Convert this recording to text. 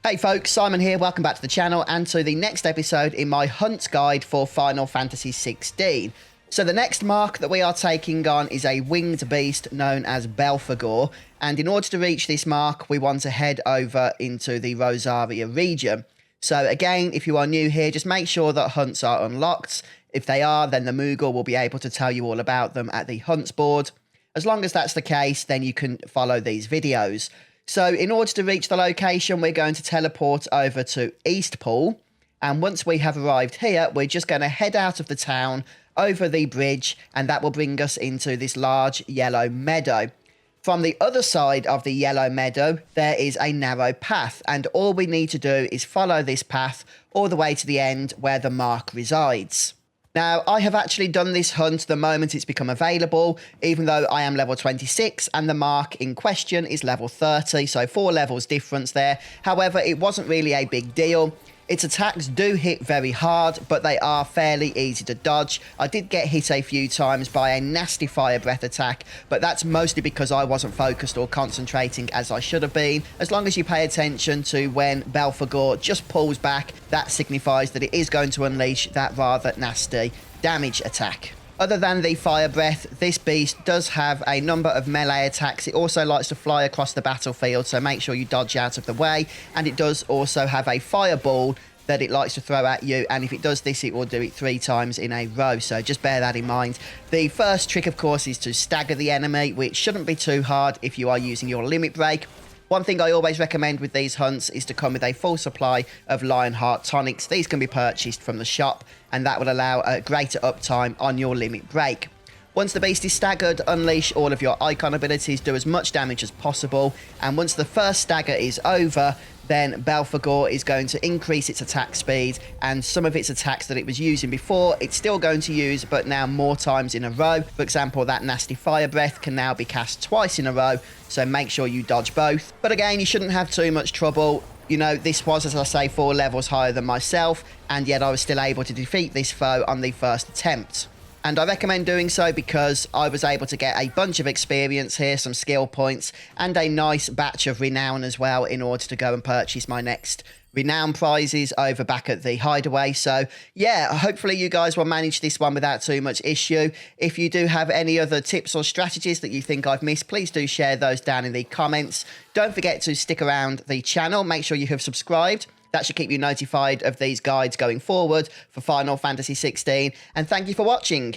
Hey folks, Simon here, welcome back to the channel and to the next episode in my hunt guide for Final Fantasy 16. So the next mark that we are taking on is a winged beast known as Belphegor, and in order to reach this mark we want to head over into the Rosaria region. So again, if you are new here, just make sure that hunts are unlocked. If they are, then the Moogle will be able to tell you all about them at the hunts board. As long as that's the case, then you can follow these videos. So in order to reach the location, we're going to teleport over to Eastpool. And once we have arrived here, we're just going to head out of the town over the bridge, and that will bring us into this large yellow meadow. From the other side of the yellow meadow, there is a narrow path, and all we need to do is follow this path all the way to the end where the mark resides. Now, I have actually done this hunt the moment it's become available, even though I am level 26 and the mark in question is level 30, so 4 levels difference there. However, it wasn't really a big deal. Its attacks do hit very hard, but they are fairly easy to dodge. I did get hit a few times by a nasty fire breath attack, but that's mostly because I wasn't focused or concentrating as I should have been. As long as you pay attention to when Belphegor just pulls back, that signifies that it is going to unleash that rather nasty damage attack. Other than the fire breath, this beast does have a number of melee attacks. It also likes to fly across the battlefield, so make sure you dodge out of the way. And it does also have a fireball that it likes to throw at you, and if it does this, it will do it 3 times in a row, so just bear that in mind. The first trick, of course, is to stagger the enemy, which shouldn't be too hard if you are using your limit break. One thing I always recommend with these hunts is to come with a full supply of Lionheart tonics. These can be purchased from the shop, and that will allow a greater uptime on your limit break. Once the beast is staggered, unleash all of your icon abilities, do as much damage as possible, and once the first stagger is over, then Belphegor is going to increase its attack speed, and some of its attacks that it was using before, it's still going to use, but now more times in a row. For example, that nasty fire breath can now be cast twice in a row, so make sure you dodge both. But again, you shouldn't have too much trouble. You know, this was, as I say, 4 levels higher than myself, and yet I was still able to defeat this foe on the first attempt. And I recommend doing so because I was able to get a bunch of experience here, some skill points, and a nice batch of renown as well in order to go and purchase my next renown prizes over back at the hideaway. So yeah, hopefully you guys will manage this one without too much issue. If you do have any other tips or strategies that you think I've missed, please do share those down in the comments. Don't forget to stick around the channel. Make sure you have subscribed. That should keep you notified of these guides going forward for Final Fantasy 16. And thank you for watching.